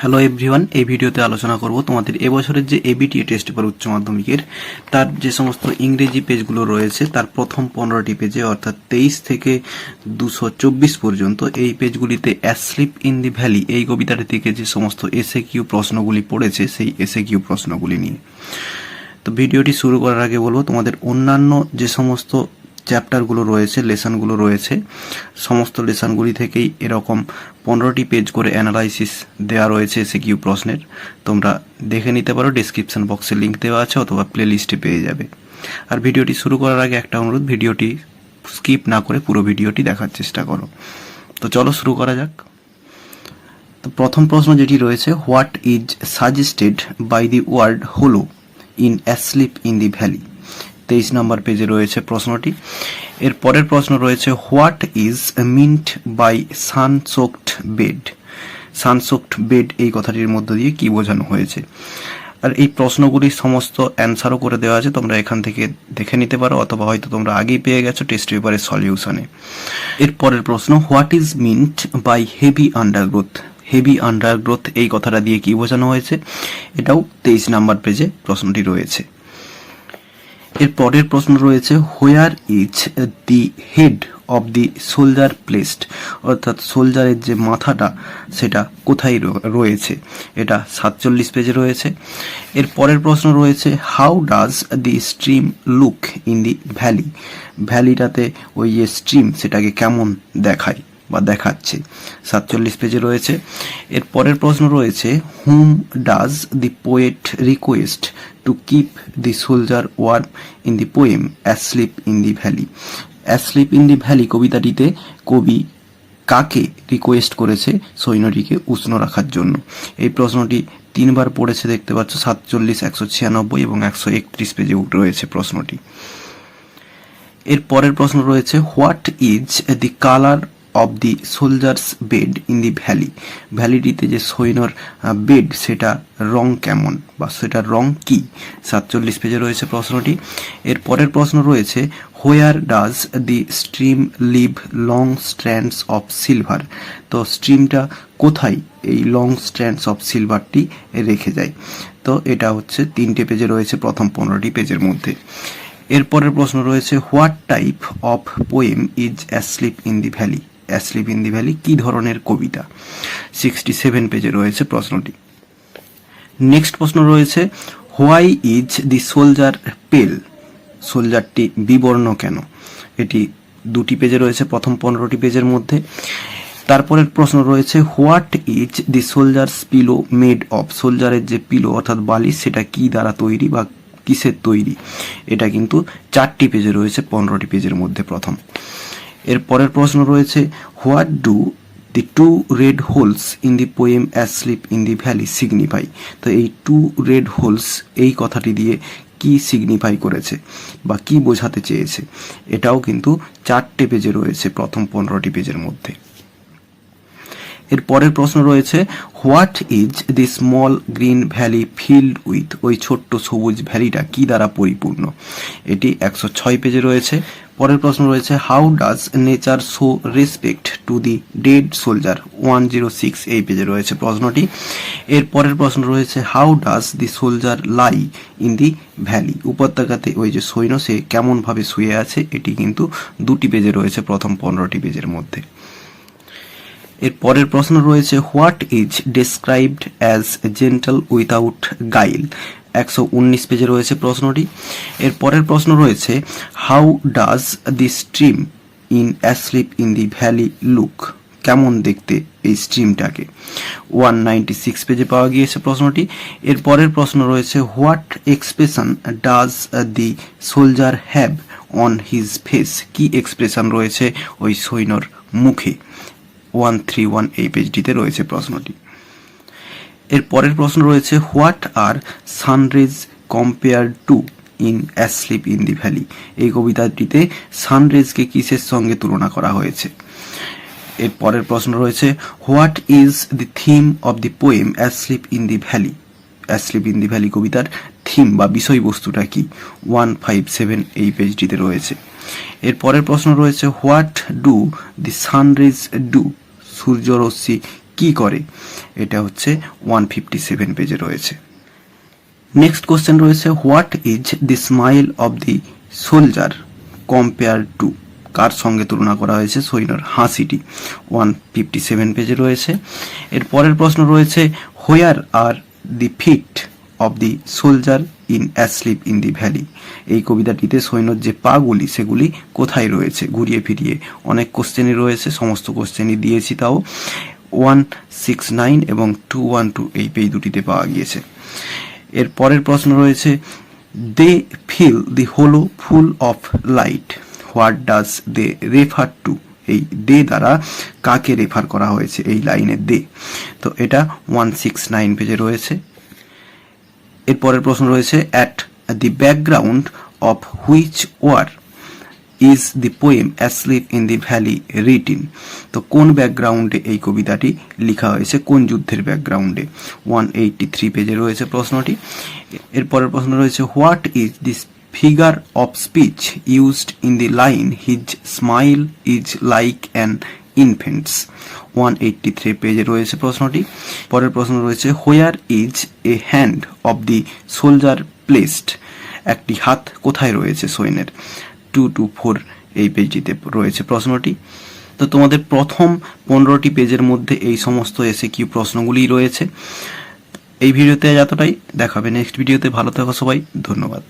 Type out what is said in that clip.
Hello everyone, এই ভিডিওতে আলোচনা করব তোমাদের এবছরের যে ABTA টেস্ট পেপার উচ্চ মাধ্যমিকের তার যে সমস্ত ইংরেজি পেজগুলো রয়েছে তার প্রথম 15টি পেজে অর্থাৎ 23 থেকে 224 পর্যন্ত এই পেজগুলিতে অ্যাসলিপ ইন দি ভ্যালি এই কবিতাটি থেকে যে সমস্ত S.A.Q প্রশ্নগুলি পড়েছে সেই S.A.Q প্রশ্নগুলি নিয়ে। তো ভিডিওটি শুরু করার আগে বলবো তোমাদের অন্যান্য যে সমস্ত চ্যাপ্টারগুলো রয়েছে, লেসনগুলো রয়েছে, সমস্ত লেসনগুলি থেকেই এরকম 15টি পেজ করে অ্যানালাইসিস দেওয়া রয়েছে S.A.Q প্রশ্নের। তোমরা দেখে নিতে পারো, ডেসক্রিপশন বক্সে লিঙ্ক দেওয়া আছে অথবা প্লে লিস্টে পেয়ে যাবে। আর ভিডিওটি শুরু করার আগে একটা অনুরোধ, ভিডিওটি স্কিপ না করে পুরো ভিডিওটি দেখার চেষ্টা করো। তো চলো শুরু করা যাক। তো প্রথম প্রশ্ন যেটি রয়েছে, what is suggested by the word hollow in asleep in the valley. 23 নম্বর পেজে রয়েছে প্রশ্নটি। এর পরের প্রশ্ন রয়েছে, what is meant by sunsoaked bed. Sunsoaked bed এই কথাটির মধ্য দিয়ে কি বোঝানো হয়েছে। আর এই প্রশ্নগুলির সমস্ত অ্যান্সারও করে দেওয়া আছে, তোমরা এখান থেকে দেখে নিতে পারো অথবা হয়তো তোমরা আগেই পেয়ে গেছো টেস্ট পেপারের সলিউশনে। এর পরের প্রশ্ন, what is meant by heavy undergrowth. Heavy undergrowth এই কথাটা দিয়ে কি বোঝানো হয়েছে, এটাও 23 নম্বর পেজে প্রশ্নটি রয়েছে। এর পরের প্রশ্ন রয়েছে, where is the head of the soldier placed. অর্থাৎ সোলজারের যে মাথাটা সেটা কোথায় রয়েছে, এটা 47 পেজে রয়েছে। এর পরের প্রশ্ন রয়েছে, how does the stream look in the valley. ভ্যালিটাতে ওই যে স্ট্রিম সেটাকে কেমন দেখায় বা দেখাচ্ছে, 47 পেজে রয়েছে। এর পরের প্রশ্ন রয়েছে, whom does the poet request to keep the soldier warm in the poem asleep in the valley. Asleep in the valley কবিতাটিতে কবি কাকে রিকোয়েস্ট করেছে সৈন্যটিকে উষ্ণ রাখার জন্য। এই প্রশ্নটি 3 বার পড়েছে দেখতে পাচ্ছ, 47, 196 এবং 131 পেজে রয়েছে প্রশ্নটি। এর পরের প্রশ্ন রয়েছে, what is the colour of the soldier's bed in the valley. ভ্যালিটিতে যে সৈন্যর বেড সেটা রং কেমন বা সেটার রং কি, 47 পেজে রয়েছে প্রশ্নটি। এর পরের প্রশ্ন রয়েছে, where does the stream live long strands of silver. তো স্ট্রিমটা কোথায় এই লং স্ট্র্যান্ডস অফ সিলভারটি রেখে যায়। তো এটা হচ্ছে 3টে পেজে রয়েছে প্রথম 15টি পেজের মধ্যে। এরপরের প্রশ্ন রয়েছে, what type of poem is asleep in the valley. Asleep in the valley কি ধরনের কবিতা, 67 পেজে রয়েছে প্রশ্নটি। নেক্সট প্রশ্ন রয়েছে, হোয়াই ইজ দি সোলজার পেল। সোলজারটি বিবর্ণ কেন, এটি 2টি পেজে রয়েছে প্রথম 15টি পেজের মধ্যে। তারপরের প্রশ্ন রয়েছে, what is the soldier's pillow made of. সোলজারের যে পিলো অর্থাৎ বালিশ সেটা কি দ্বারা তৈরি বা কিসের তৈরি, এটা কিন্তু 4টি পেজে রয়েছে 15টি পেজের মধ্যে প্রথম। এর পরের প্রশ্ন রয়েছে, what do the 2 red holes in the poem asleep in the valley signify. তো এই 2 রেড হোলস এই কথাটি দিয়ে কি সিগনিফাই করেছে বা কি বোঝাতে চেয়েছে, এটাও কিন্তু 4টে পেজে রয়েছে প্রথম 15টি পেজের মধ্যে। এর পরের প্রশ্ন রয়েছে, what is the small green valley filled with. ওই ছোট্ট সবুজ ভ্যালিটা কি দ্বারা পরিপূর্ণ, এটি 106 পেজে রয়েছে। পরের প্রশ্ন রয়েছে, how does nature show respect to the dead soldier, 106 এই পেজে রয়েছে প্রশ্নটি। এর পরের প্রশ্ন রয়েছে, how does the soldier lie in the valley. উপত্যকাতে ওই যে সৈন্য সে কেমনভাবে শুয়ে আছে, এটি কিন্তু 2টি পেজে রয়েছে প্রথম 15টি পেজের মধ্যে। এর পরের প্রশ্ন রয়েছে, what is described as gentle without guile, 119 পেজে রয়েছে প্রশ্নটি। এর পরের প্রশ্ন রয়েছে, how does the stream in asleep in the valley look. কেমন দেখতে এই স্ট্রিমটাকে, 196 পেজে পাওয়া গিয়েছে প্রশ্নটি। এর পরের প্রশ্ন রয়েছে, what expression does the soldier have on his face. কি এক্সপ্রেশন রয়েছে ওই সৈন্যর মুখে, 131 এই পেজটিতে রয়েছে প্রশ্নটি। এর পরের প্রশ্ন রয়েছে, what are sun rays compare to in asleep in the valley. এই কবিতাটিতে সানরেজকে কিসের সঙ্গে তুলনা করা হয়েছে। এর পরের প্রশ্ন রয়েছে, what is the theme of the poem asleep in the valley. Asleep in the valley কবিতার থিম বা বিষয়বস্তুটা কি, 157 এই পেজটিতে রয়েছে। এর পরের প্রশ্ন রয়েছে, what do the sunrays do. সূর্যরশ্মি কি করে? এটা হচ্ছে 157 পেজে রয়েছে। নেক্সট কোশ্চেন রয়েছে, what is the smile of the soldier compare to? কার সঙ্গে তুলনা করা হয়েছে সৈন্যর হাসিটি? 157 পেজে রয়েছে। এর পরের প্রশ্ন রয়েছে, where are the feet of the soldier in asleep in the valley? এই কবিতাটিতে সৈন্যর যে পাগুলি সেগুলি কোথায় রয়েছে? ঘুরিয়ে ফিরিয়ে অনেক কোশ্চেনই রয়েছে, সমস্ত কোশ্চেনই দিয়েছি, তাও 169 এবং 212 এই পেজ দুটিতে পাওয়া গিয়েছে। এর পরের প্রশ্ন রয়েছে, they fill the hollow full of light, what does they refer to? এই দে দ্বারা কাকে রেফার করা হয়েছে এই লাইনে দে? তো এটা 169 পেজে রয়েছে। এর পরের প্রশ্ন রয়েছে, at the background of which war is the poem asleep in the valley written? তো কোন ব্যাকগ্রাউন্ডে এই কবিতাটি লেখা হয়েছে, কোন যুদ্ধের ব্যাকগ্রাউন্ডে? 183 পেজে রয়েছে প্রশ্নটি। এরপরের প্রশ্ন রয়েছে, what is this figure of speech used in the line his smile is like an ইনফেন্টস? 183 পেজে রয়েছে প্রশ্নটি। পরের প্রশ্ন রয়েছে, where is a hand of the soldier placed? একটি হাত কোথায় রয়েছে সৈন্যের? 224 এই পেজটিতে রয়েছে প্রশ্নটি। তো তোমাদের প্রথম 15টি পেজের মধ্যে এই সমস্ত S.A.Q প্রশ্নগুলি রয়েছে। এই ভিডিওতে এতটাই, দেখাবে নেক্সট ভিডিওতে। ভালো থাকো সবাই, ধন্যবাদ।